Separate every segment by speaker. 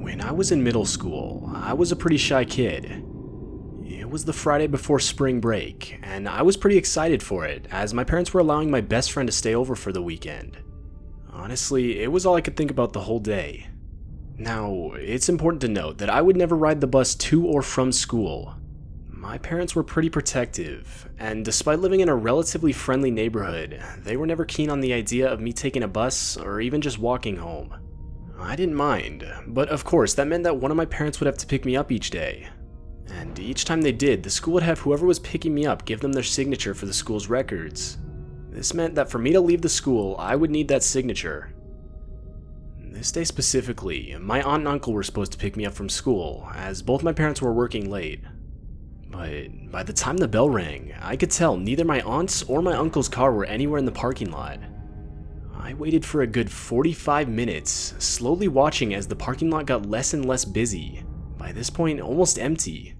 Speaker 1: When I was in middle school, I was a pretty shy kid. It was the Friday before spring break, and I was pretty excited for it, as my parents were allowing my best friend to stay over for the weekend. Honestly, it was all I could think about the whole day. Now, it's important to note that I would never ride the bus to or from school. My parents were pretty protective, and despite living in a relatively friendly neighborhood, they were never keen on the idea of me taking a bus or even just walking home. I didn't mind, but of course that meant that one of my parents would have to pick me up each day. And each time they did, the school would have whoever was picking me up give them their signature for the school's records. This meant that for me to leave the school, I would need that signature. This day specifically, my aunt and uncle were supposed to pick me up from school, as both my parents were working late. But by the time the bell rang, I could tell neither my aunt's or my uncle's car were anywhere in the parking lot. I waited for a good 45 minutes, slowly watching as the parking lot got less and less busy, by this point almost empty.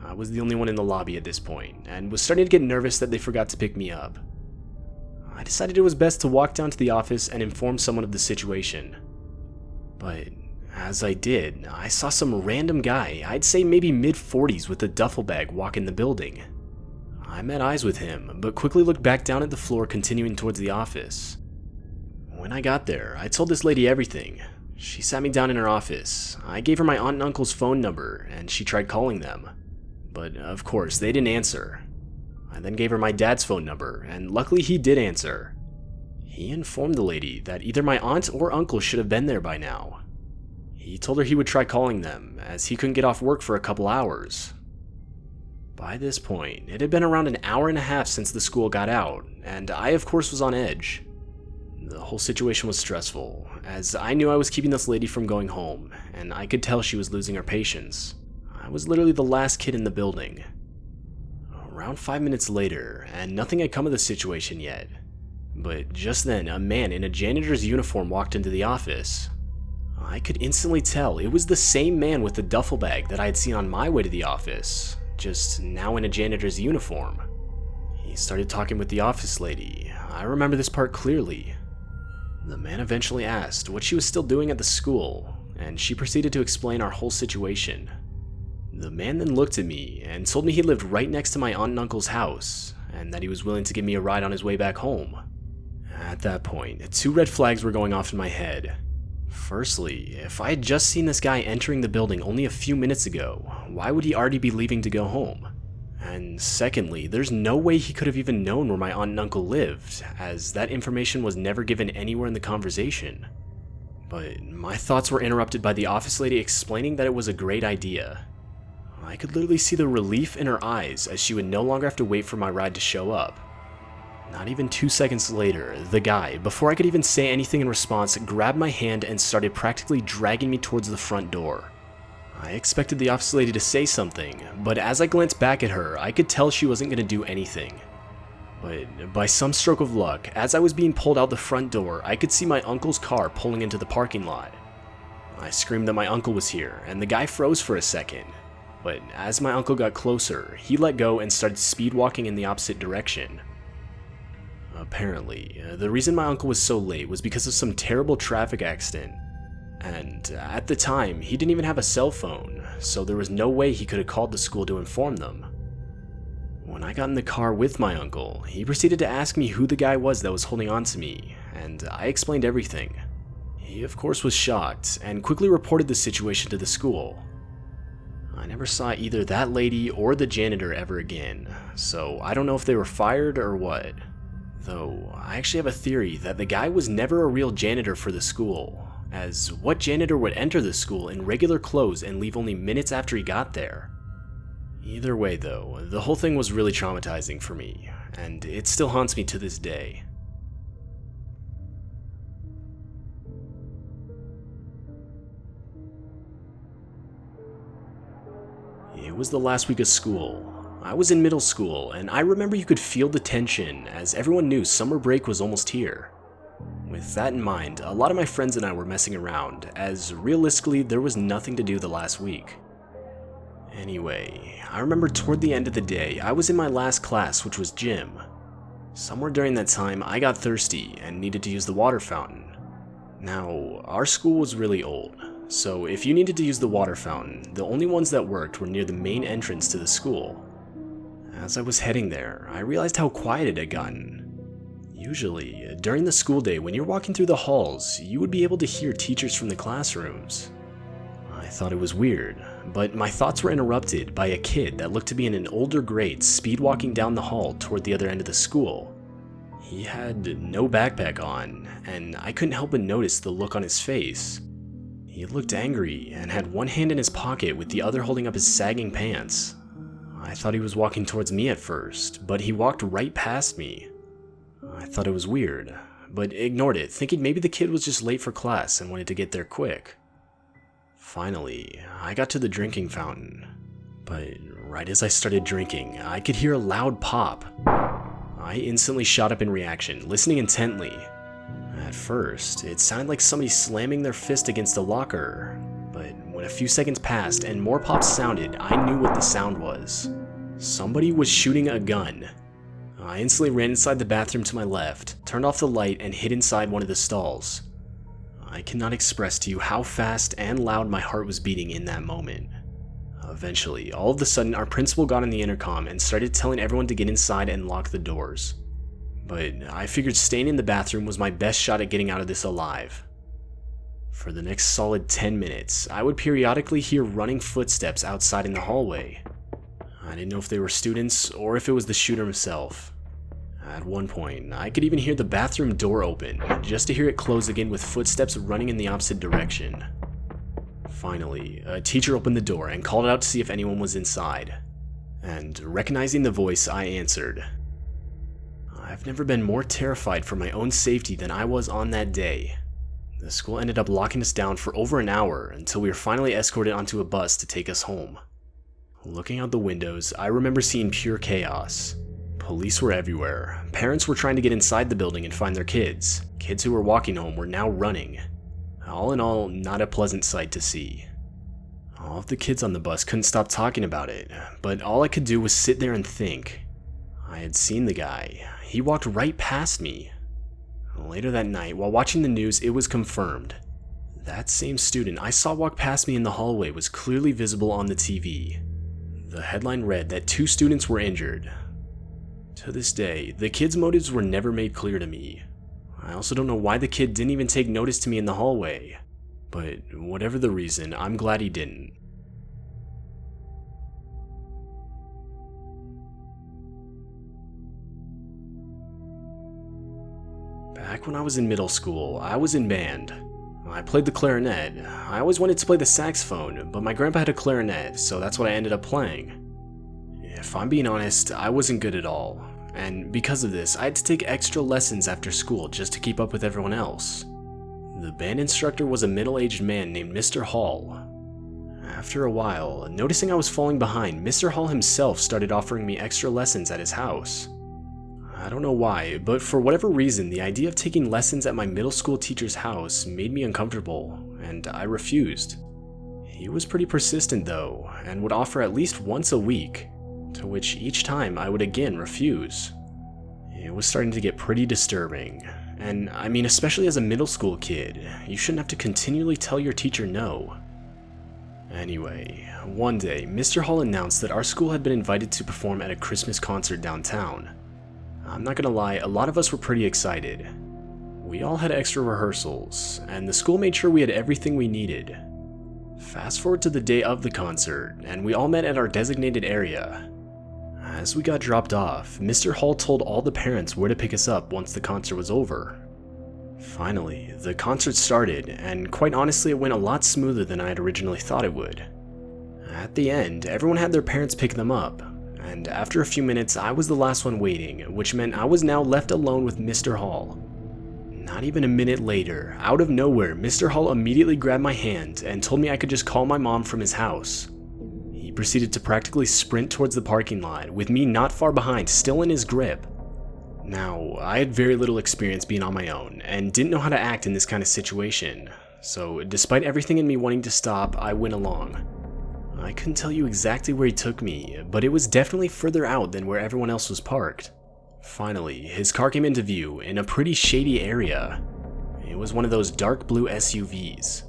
Speaker 1: I was the only one in the lobby at this point, and was starting to get nervous that they forgot to pick me up. I decided it was best to walk down to the office and inform someone of the situation. But as I did, I saw some random guy, I'd say maybe mid-40s with a duffel bag, walk in the building. I met eyes with him, but quickly looked back down at the floor, continuing towards the office. When I got there, I told this lady everything. She sat me down in her office. I gave her my aunt and uncle's phone number, and she tried calling them. But of course, they didn't answer. I then gave her my dad's phone number, and luckily he did answer. He informed the lady that either my aunt or uncle should have been there by now. He told her he would try calling them, as he couldn't get off work for a couple hours. By this point, it had been around an hour and a half since the school got out, and I of course was on edge. The whole situation was stressful, as I knew I was keeping this lady from going home, and I could tell she was losing her patience. I was literally the last kid in the building. Around 5 minutes later, and nothing had come of the situation yet. But just then, a man in a janitor's uniform walked into the office. I could instantly tell it was the same man with the duffel bag that I had seen on my way to the office, just now in a janitor's uniform. He started talking with the office lady. I remember this part clearly. The man eventually asked what she was still doing at the school, and she proceeded to explain our whole situation. The man then looked at me and told me he lived right next to my aunt and uncle's house, and that he was willing to give me a ride on his way back home. At that point, 2 red flags were going off in my head. Firstly, if I had just seen this guy entering the building only a few minutes ago, why would he already be leaving to go home? And secondly, there's no way he could have even known where my aunt and uncle lived, as that information was never given anywhere in the conversation. But my thoughts were interrupted by the office lady explaining that it was a great idea. I could literally see the relief in her eyes as she would no longer have to wait for my ride to show up. Not even 2 seconds later, the guy, before I could even say anything in response, grabbed my hand and started practically dragging me towards the front door. I expected the office lady to say something, but as I glanced back at her, I could tell she wasn't going to do anything. But by some stroke of luck, as I was being pulled out the front door, I could see my uncle's car pulling into the parking lot. I screamed that my uncle was here, and the guy froze for a second. But as my uncle got closer, he let go and started speed walking in the opposite direction. Apparently, the reason my uncle was so late was because of some terrible traffic accident. And at the time, he didn't even have a cell phone, so there was no way he could have called the school to inform them. When I got in the car with my uncle, he proceeded to ask me who the guy was that was holding on to me, and I explained everything. He of course was shocked, and quickly reported the situation to the school. I never saw either that lady or the janitor ever again, so I don't know if they were fired or what. Though, I actually have a theory that the guy was never a real janitor for the school, as what janitor would enter the school in regular clothes and leave only minutes after he got there? Either way though, the whole thing was really traumatizing for me, and it still haunts me to this day. It was the last week of school. I was in middle school, and I remember you could feel the tension as everyone knew summer break was almost here. With that in mind, a lot of my friends and I were messing around, as realistically there was nothing to do the last week. Anyway, I remember toward the end of the day, I was in my last class, which was gym. Somewhere during that time, I got thirsty and needed to use the water fountain. Now, our school was really old. So if you needed to use the water fountain, the only ones that worked were near the main entrance to the school. As I was heading there, I realized how quiet it had gotten. Usually, during the school day when you're walking through the halls, you would be able to hear teachers from the classrooms. I thought it was weird, but my thoughts were interrupted by a kid that looked to be in an older grade speed walking down the hall toward the other end of the school. He had no backpack on, and I couldn't help but notice the look on his face. He looked angry and had one hand in his pocket with the other holding up his sagging pants. I thought he was walking towards me at first, but he walked right past me. I thought it was weird, but ignored it, thinking maybe the kid was just late for class and wanted to get there quick. Finally, I got to the drinking fountain, but right as I started drinking, I could hear a loud pop. I instantly shot up in reaction, listening intently. At first, it sounded like somebody slamming their fist against a locker, but when a few seconds passed and more pops sounded, I knew what the sound was. Somebody was shooting a gun. I instantly ran inside the bathroom to my left, turned off the light, and hid inside one of the stalls. I cannot express to you how fast and loud my heart was beating in that moment. Eventually, all of a sudden, our principal got on the intercom and started telling everyone to get inside and lock the doors. But I figured staying in the bathroom was my best shot at getting out of this alive. For the next solid 10 minutes, I would periodically hear running footsteps outside in the hallway. I didn't know if they were students or if it was the shooter himself. At one point, I could even hear the bathroom door open, just to hear it close again with footsteps running in the opposite direction. Finally, a teacher opened the door and called out to see if anyone was inside. And recognizing the voice, I answered. I've never been more terrified for my own safety than I was on that day. The school ended up locking us down for over an hour until we were finally escorted onto a bus to take us home. Looking out the windows, I remember seeing pure chaos. Police were everywhere. Parents were trying to get inside the building and find their kids. Kids who were walking home were now running. All in all, not a pleasant sight to see. All of the kids on the bus couldn't stop talking about it, but all I could do was sit there and think. I had seen the guy. He walked right past me. Later that night, while watching the news, it was confirmed. That same student I saw walk past me in the hallway was clearly visible on the TV. The headline read that 2 students were injured. To this day, the kid's motives were never made clear to me. I also don't know why the kid didn't even take notice to me in the hallway, but whatever the reason, I'm glad he didn't. Back when I was in middle school, I was in band. I played the clarinet. I always wanted to play the saxophone, but my grandpa had a clarinet, so that's what I ended up playing. If I'm being honest, I wasn't good at all, and because of this, I had to take extra lessons after school just to keep up with everyone else. The band instructor was a middle-aged man named Mr. Hall. After a while, noticing I was falling behind, Mr. Hall himself started offering me extra lessons at his house. I don't know why, but for whatever reason, the idea of taking lessons at my middle school teacher's house made me uncomfortable, and I refused. He was pretty persistent though, and would offer at least once a week, to which each time I would again refuse. It was starting to get pretty disturbing, and I mean, especially as a middle school kid, you shouldn't have to continually tell your teacher no. Anyway, one day, Mr. Hall announced that our school had been invited to perform at a Christmas concert downtown. I'm not gonna lie, a lot of us were pretty excited. We all had extra rehearsals, and the school made sure we had everything we needed. Fast forward to the day of the concert, and we all met at our designated area. As we got dropped off, Mr. Hall told all the parents where to pick us up once the concert was over. Finally, the concert started, and quite honestly it went a lot smoother than I had originally thought it would. At the end, everyone had their parents pick them up, and after a few minutes I was the last one waiting, which meant I was now left alone with Mr. Hall. Not even a minute later, out of nowhere, Mr. Hall immediately grabbed my hand and told me I could just call my mom from his house. He proceeded to practically sprint towards the parking lot, with me not far behind, still in his grip. Now, I had very little experience being on my own, and didn't know how to act in this kind of situation, so despite everything in me wanting to stop, I went along. I couldn't tell you exactly where he took me, but it was definitely further out than where everyone else was parked. Finally, his car came into view in a pretty shady area. It was one of those dark blue SUVs.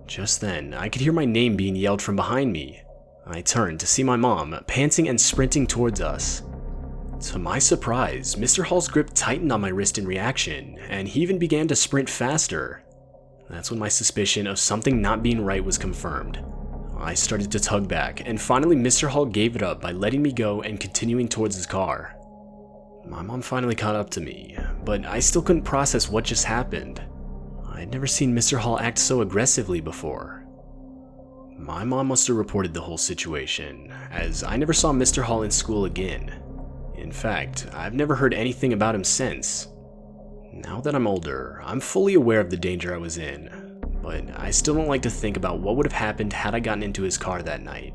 Speaker 1: Just then, I could hear my name being yelled from behind me. I turned to see my mom, panting and sprinting towards us. To my surprise, Mr. Hall's grip tightened on my wrist in reaction, and he even began to sprint faster. That's when my suspicion of something not being right was confirmed. I started to tug back, and finally Mr. Hall gave it up by letting me go and continuing towards his car. My mom finally caught up to me, but I still couldn't process what just happened. I'd never seen Mr. Hall act so aggressively before. My mom must have reported the whole situation, as I never saw Mr. Hall in school again. In fact, I've never heard anything about him since. Now that I'm older, I'm fully aware of the danger I was in, but I still don't like to think about what would have happened had I gotten into his car that night.